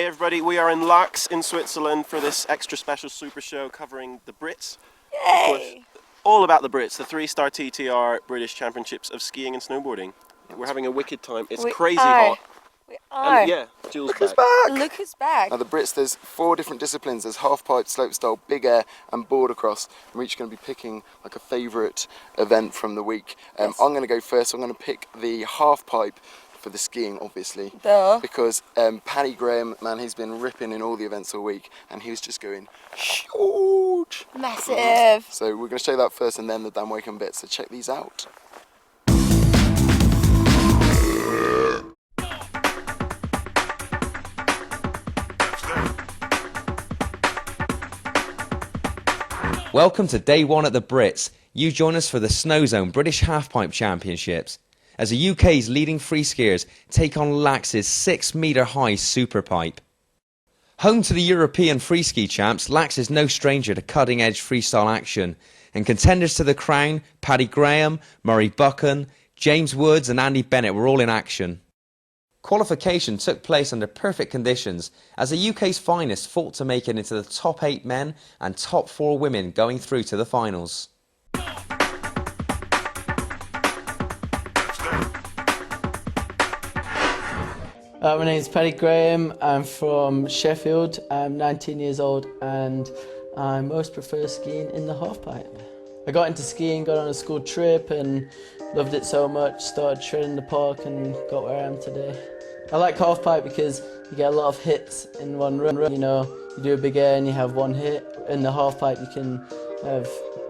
Hey everybody, we are in Lax in Switzerland for this extra special super show covering the Brits. Yay! All about the Brits, the 3-star TTR British Championships of skiing and snowboarding. We're having a wicked time. It's crazy hot. We are. And yeah, Jules back. Look who's back. Now the Brits, there's 4 different disciplines. There's halfpipe, slopestyle, big air and board across. And we're each going to be picking like a favourite event from the week. Yes. I'm going to go first. I'm going to pick the halfpipe for the skiing, obviously. Duh. Because Paddy Graham, man, he's been ripping in all the events all week. And he was just going huge. Massive. So we're going to show that first and then the damn Wakeham bit. So check these out. Welcome to day 1 at the Brits. You join us for the Snow Zone British Halfpipe Championships. As the UK's leading free skiers take on Lax's 6-metre high Superpipe. Home to the European free ski champs, Lax is no stranger to cutting edge freestyle action. And contenders to the crown, Paddy Graham, Murray Buchan, James Woods and Andy Bennett were all in action. Qualification took place under perfect conditions as the UK's finest fought to make it into the top 8 men and top 4 women going through to the finals. My name is Paddy Graham. I'm from Sheffield. I'm 19 years old and I most prefer skiing in the halfpipe. I got into skiing, got on a school trip and loved it so much, started shredding the park and got where I am today. I like halfpipe because you get a lot of hits in one run. You know, you do a big air and you have one hit. In the halfpipe you can have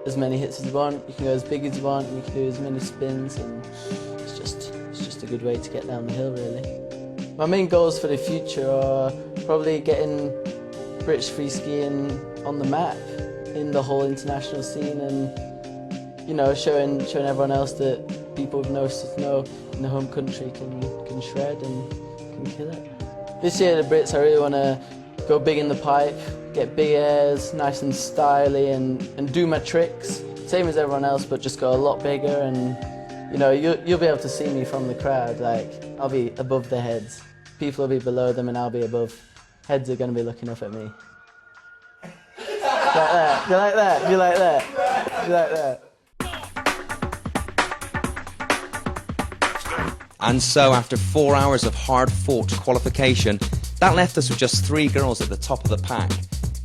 as many hits as you want, you can go as big as you want, and you can do as many spins, and it's just a good way to get down the hill really. My main goals for the future are probably getting British free skiing on the map in the whole international scene, and you know, showing everyone else that people with no snow in the home country can shred and can kill it. This year the Brits, I really want to go big in the pipe, get big airs, nice and styly, and do my tricks, same as everyone else, but just go a lot bigger. And you know, you'll be able to see me from the crowd. Like, I'll be above their heads. People will be below them and I'll be above. Heads are going to be looking up at me. Like that. You like that? You like that? You like that? And so after 4 hours of hard-fought qualification, that left us with just 3 girls at the top of the pack.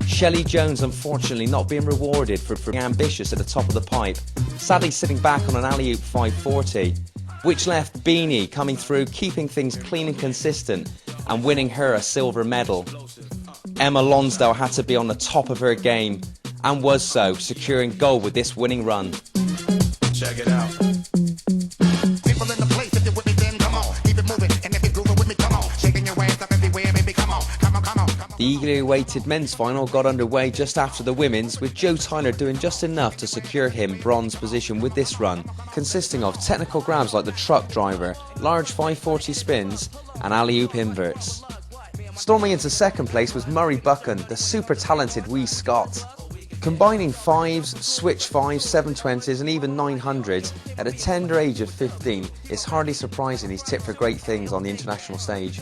Shelley Jones unfortunately not being rewarded for being ambitious at the top of the pipe, sadly sitting back on an alley-oop 540, which left Beanie coming through, keeping things clean and consistent and winning her a silver medal. Emma Lonsdale had to be on the top of her game and was so, securing gold with this winning run. Check it out. People in the place, if you're with me, then come on. Keep it moving, and if you're grooving with me, come on. Shaking your ass up everywhere, baby, come on. Come on, come on, come on. The eagerly awaited men's final got underway just after the women's, with Joe Tyler doing just enough to secure him bronze position with this run, consisting of technical grabs like the truck driver, large 540 spins and alley-oop inverts. Storming into second place was Murray Buchan, the super talented wee Scot. Combining 5s, switch 5s, 720s and even 900s at a tender age of 15 is hardly surprising he's tipped for great things on the international stage.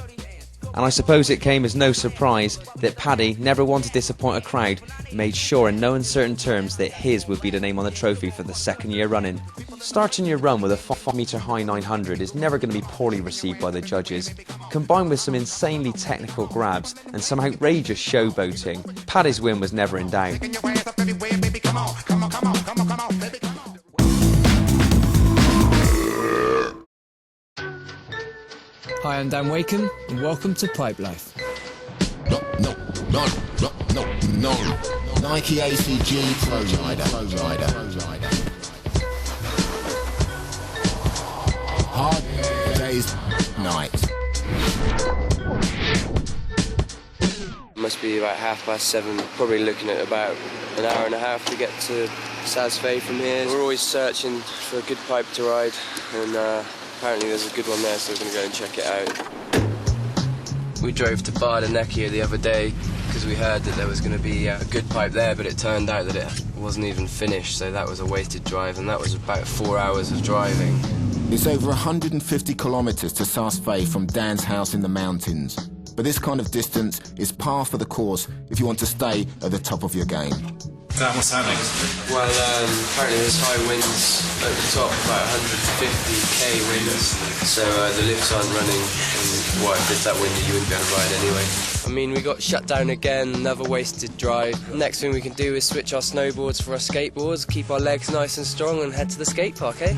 And I suppose it came as no surprise that Paddy, never one to disappoint a crowd, made sure in no uncertain terms that his would be the name on the trophy for the 2nd year running. Starting your run with a 5-metre high 900 is never going to be poorly received by the judges. Combined with some insanely technical grabs and some outrageous showboating, Paddy's win was never in doubt. Hi, I'm Dan Wakeham, and welcome to Pipelife. No. Nike ACG Flow Rider. Hard days, night. Must be about 7:30, probably looking at about an hour and a half to get to Sasfay from here. We're always searching for a good pipe to ride, and apparently there's a good one there, so we're going to go and check it out. We drove to Bardenecchia the other day because we heard that there was going to be a good pipe there, but it turned out that it wasn't even finished, so that was a wasted drive, and that was about 4 hours of driving. It's over 150 kilometres to Sasfay from Dan's house in the mountains. but this kind of distance is par for the course if you want to stay at the top of your game. Dan, what's happening? Well, apparently there's high winds at the top, about 150k winds, so the lifts aren't running, and if it's that windy you wouldn't be able to ride anyway. I mean, we got shut down again, another wasted drive. Next thing we can do is switch our snowboards for our skateboards, keep our legs nice and strong and head to the skate park, eh?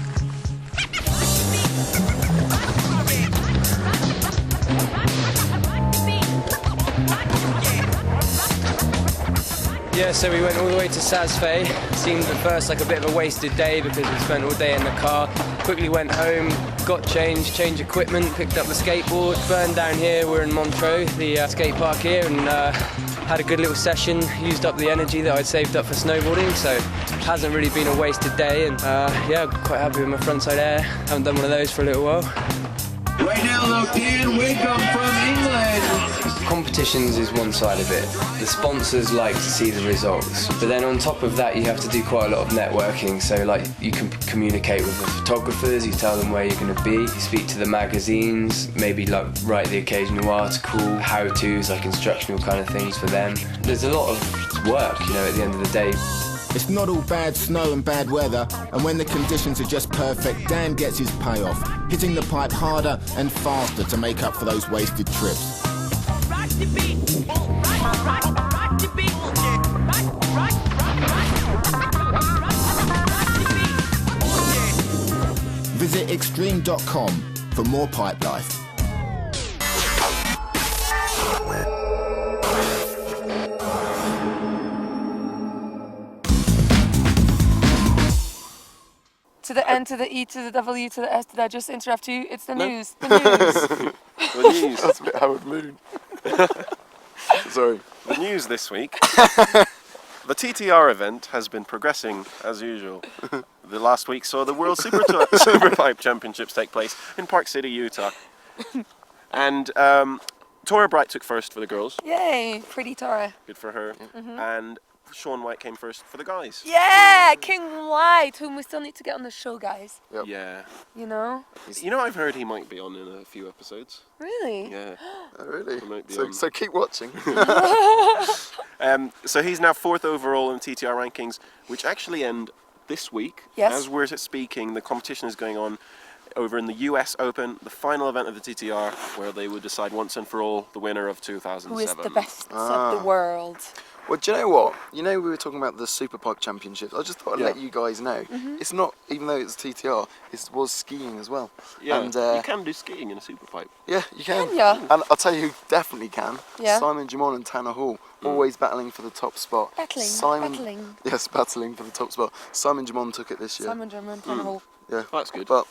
Yeah, so we went all the way to Sazfay. Seemed at first like a bit of a wasted day because we spent all day in the car. Quickly went home, got changed equipment, picked up the skateboard, burned down here. We're in Montreux, the skate park here, and had a good little session, used up the energy that I'd saved up for snowboarding, so it hasn't really been a wasted day, and yeah, I'm quite happy with my frontside air. Haven't done one of those for a little while. Right now, locked in, Wakeham from England. Competitions is one side of it. The sponsors like to see the results, but then on top of that you have to do quite a lot of networking, so like you can communicate with the photographers, you tell them where you're going to be, you speak to the magazines, maybe like write the occasional article, how-tos, like instructional kind of things for them. There's a lot of work, you know, at the end of the day. It's not all bad snow and bad weather, and when the conditions are just perfect, Dan gets his payoff, hitting the pipe harder and faster to make up for those wasted trips. Visit extreme.com for more pipe life. To the N, to the E, to the W, to the S. Did I just interrupt you? It's the news. The news. The news. That's a bit Howard Moon. Sorry. The news this week. The TTR event has been progressing as usual. The last week saw the World Superpipe Championships take place in Park City, Utah. And Torah Bright took first for the girls. Yay, pretty Torah. Good for her. And Shaun White came first for the guys. Yeah, King White, whom we still need to get on the show, guys. Yep. Yeah. You know? You know, I've heard he might be on in a few episodes. Really? Yeah. Oh, really? He might be So keep watching. So he's now 4th overall in TTR rankings, which actually end this week. Yes. As we're speaking, the competition is going on over in the US Open, the final event of the TTR, where they would decide once and for all the winner of 2007. Who is the best of the world? Well, do you know what? You know, we were talking about the Superpipe Championships. I just thought I'd let you guys know. It's not, even though it's TTR, it was skiing as well. Yeah, and, you can do skiing in a Superpipe. Yeah, you can. Can ya? And I'll tell you who definitely can. Yeah. Simon Jamon and Tanner Hall, always battling for the top spot. Battling. Yes, battling for the top spot. Simon Jamon took it this year. Simon German, Tanner Hall. Yeah. Oh, that's good. But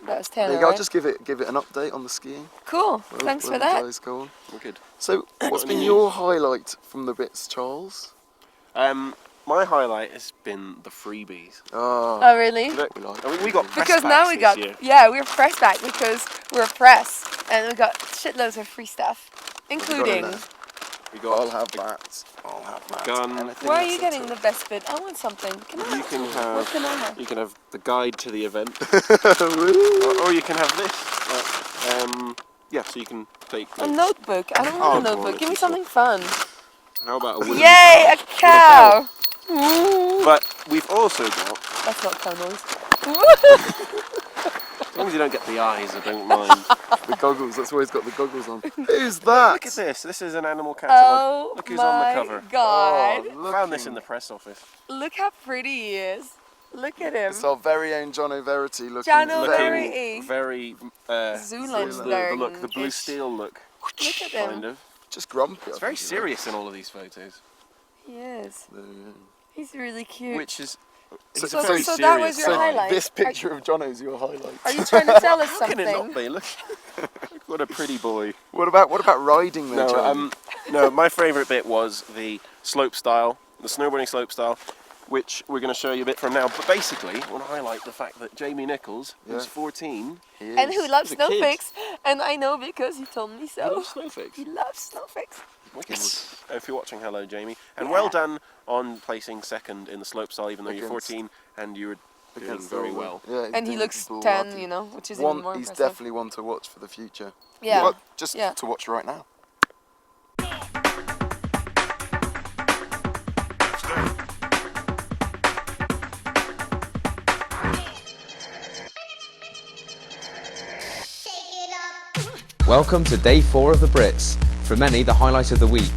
That was there Tanner, you go. right? I'll just give it an update on the skiing. Cool, thanks for that. Guys go on. Wicked. So, what's been your highlight from the Brits, Charles? My highlight has been the freebies. Oh, Really? Look, I mean, we got press Because now we got, year. we're press back because we're press, and we got shitloads of free stuff, including. We got I'll have that. I'll have that. Gun. Anything Why are that's you a getting tip. the best bit? I want something. Can I? You can What can I have. have? You can have the guide to the event, or you can have this. Yeah, so you can take. A notebook. I don't want a notebook. Give me something fun. How about a wooden? Yay, a cow! But we've also got. That's not cow noise. As long as you don't get the eyes, I don't mind. The goggles, that's why he's got the goggles on. Who's that? Look at this. This is an animal catalogue. Look who's on the cover. God. Oh, Found this in the press office. Look how pretty he is. Look at him. It's our very own John O'Verity looking. Jono Looking Verity. very. Zoolander. The look, the blue steel look. Look at him. Kind of. Just grumpy. It's very serious in all of these photos. He is. He's really cute. Which is. So, So- very so that was serious your guy. highlight. This picture of Jono's your highlight. Are you trying to tell us How can it something? not be? Look, what a pretty boy. What about riding though, John? No, my favourite bit was the slopestyle, the snowboarding slopestyle, which we're going to show you a bit from now. But basically, I want to highlight the fact that Jamie Nichols, who's 14, And who loves He's a kid. Snowfix, and I know because he told me he so. loves Snowfix. He loves Snowfix. Wicked. If you're watching, hello Jamie, and well done on placing second in the slopestyle, even though you're Against- 14 and you were doing Against very all the- well. Yeah, he's And he doing looks ball 10, marking. you know, which is even more He's impressive. definitely one to watch for the future. Yeah. Well, just Yeah. to watch right now. Welcome to day 4 of the Brits, for many the highlight of the week.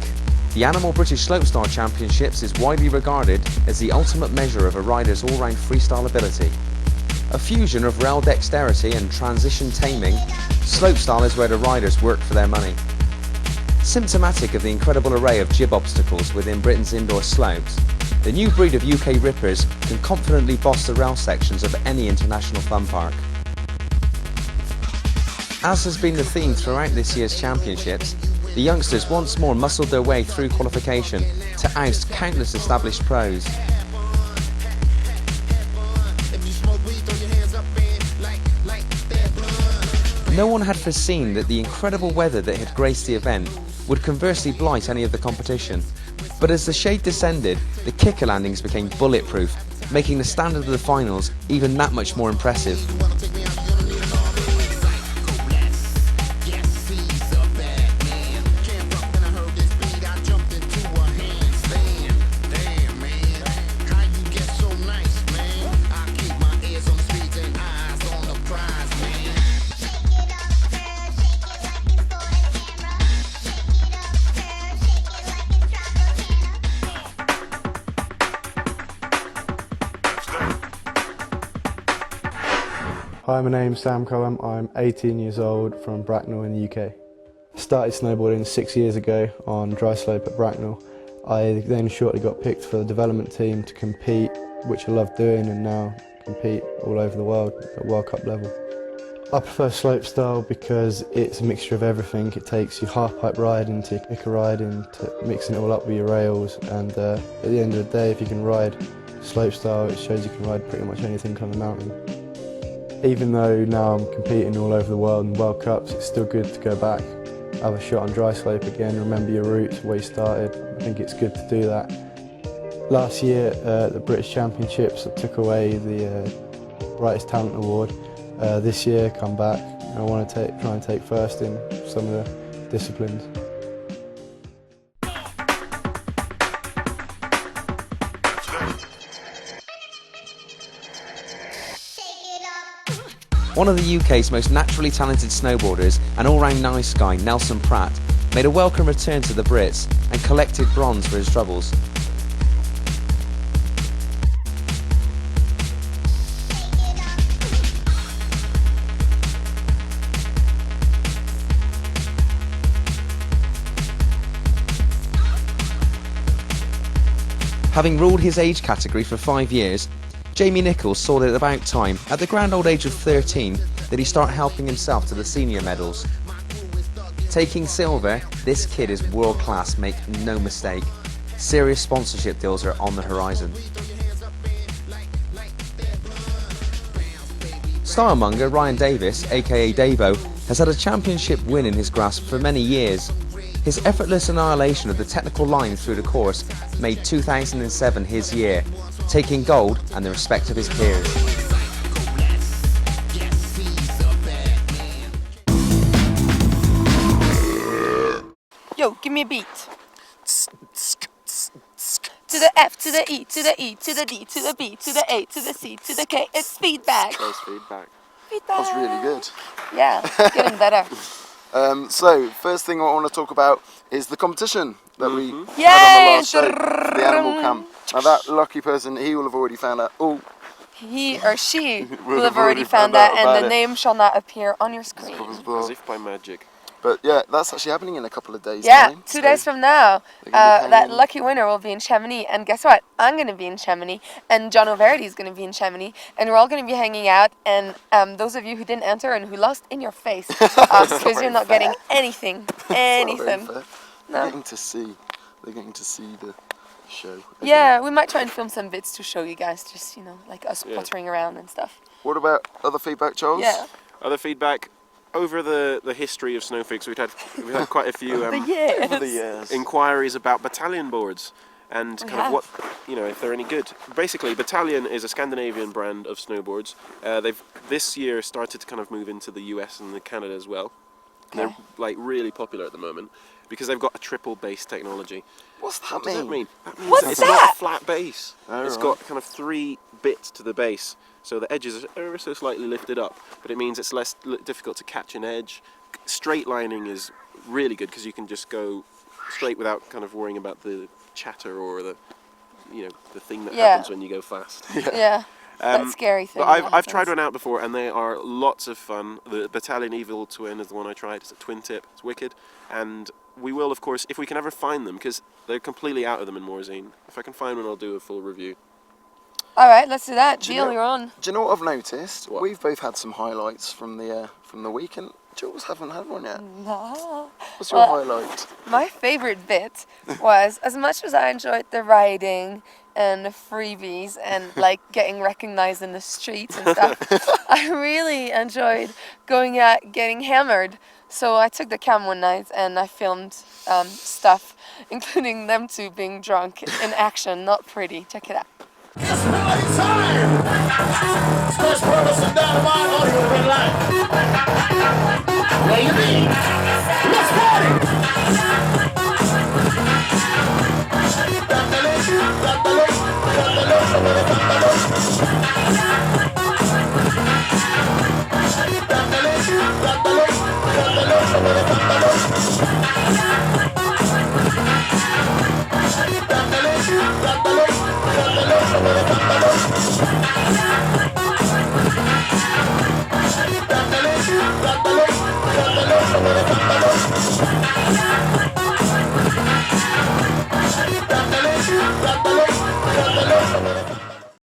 The Animal British Slopestyle Championships is widely regarded as the ultimate measure of a rider's all-round freestyle ability. A fusion of rail dexterity and transition taming, slopestyle is where the riders work for their money. Symptomatic of the incredible array of jib obstacles within Britain's indoor slopes, the new breed of UK rippers can confidently boss the rail sections of any international fun park. As has been the theme throughout this year's championships, the youngsters once more muscled their way through qualification to oust countless established pros. No one had foreseen that the incredible weather that had graced the event would conversely blight any of the competition. But as the shade descended, the kicker landings became bulletproof, making the standard of the finals even that much more impressive. Hi, my name's Sam Cullum. I'm 18 years old from Bracknell in the UK. Started snowboarding 6 years ago on dry slope at Bracknell. I then shortly got picked for the development team to compete, which I love doing, and now compete all over the world at World Cup level. I prefer slopestyle because it's a mixture of everything. It takes your half-pipe ride into your kicker ride, into mixing it all up with your rails, and at the end of the day, if you can ride slopestyle, it shows you can ride pretty much anything on the mountain. Even though now I'm competing all over the world in World Cups, it's still good to go back, have a shot on dry slope again, remember your roots, where you started. I think it's good to do that. Last year at the British Championships, I took away the Brightest Talent Award. This year, come back, and I want to try and take first in some of the disciplines. One of the UK's most naturally talented snowboarders and all-round nice guy, Nelson Pratt, made a welcome return to the Brits and collected bronze for his troubles. Having ruled his age category for 5 years, Jamie Nichols saw it about time, at the grand old age of 13, that he start helping himself to the senior medals. Taking silver, this kid is world class, make no mistake. Serious sponsorship deals are on the horizon. Stylemonger Ryan Davis, aka Davo, has had a championship win in his grasp for many years. His effortless annihilation of the technical line through the course made 2007 his year, taking gold and the respect of his peers. Yo, give me a beat. To the F, to the E, to the E, to the D, to the B, to the A, to the C, to the K. It's feedback. Close feedback. Feedback. That's really good. Yeah, getting better. So, first thing I want to talk about is the competition that we had on the Yay! last show, the animal camp. Now that lucky person, he will have already found out. Oh, He or she will have already found out, and the name shall not appear on your screen. As if by magic. But yeah, that's actually happening in a couple of days. Yeah, time, 2 days from now, they're gonna be that hanging- lucky winner will be in Chamonix. And guess what? I'm going to be in Chamonix, and John O'Verity is going to be in Chamonix, and we're all going to be hanging out. And those of you who didn't enter and who lost, in your face, because you're not getting anything, anything. They're No. getting to see. They're getting to see the show. Yeah, we might try and film some bits to show you guys, just like us Yeah. pottering around and stuff. What about other feedback, Charles? Yeah. Other feedback. Over the history of Snowfix, we've had quite a few Over the years. inquiries about battalion boards and We kind have. of what, if they're any good. Basically, Battalion is a Scandinavian brand of snowboards. They've this year started to kind of move into the US and the Canada as well. They're like really popular at the moment because they've got a triple base technology. What's that What does that mean? mean? That means What's it's that? not a flat base. Oh, It's right. got kind of 3 bits to the base. So the edges are ever so slightly lifted up, but it means it's less difficult to catch an edge, straight lining is really good because you can just go straight without kind of worrying about the chatter or the thing that happens when you go fast. Yeah. That scary thing. But I've tried one out before, and they are lots of fun. The Battalion Evil Twin is the one I tried. It's a twin tip. It's wicked. And we will, of course, if we can ever find them, because they're completely out of them in Morzine. If I can find one, I'll do a full review. All right, let's do that. Deal, you're on. Do you know what I've noticed? What? We've both had some highlights from the week, and Jules haven't had one yet. No. What's your highlight? My favorite bit was, as much as I enjoyed the riding and the freebies and like getting recognized in the streets and stuff, I really enjoyed going out getting hammered. So I took the cam one night and I filmed stuff, including them two being drunk in action. Not pretty. Check it out. It's party time! Special purpose and dynamite audio red light. Where you be? Let's party!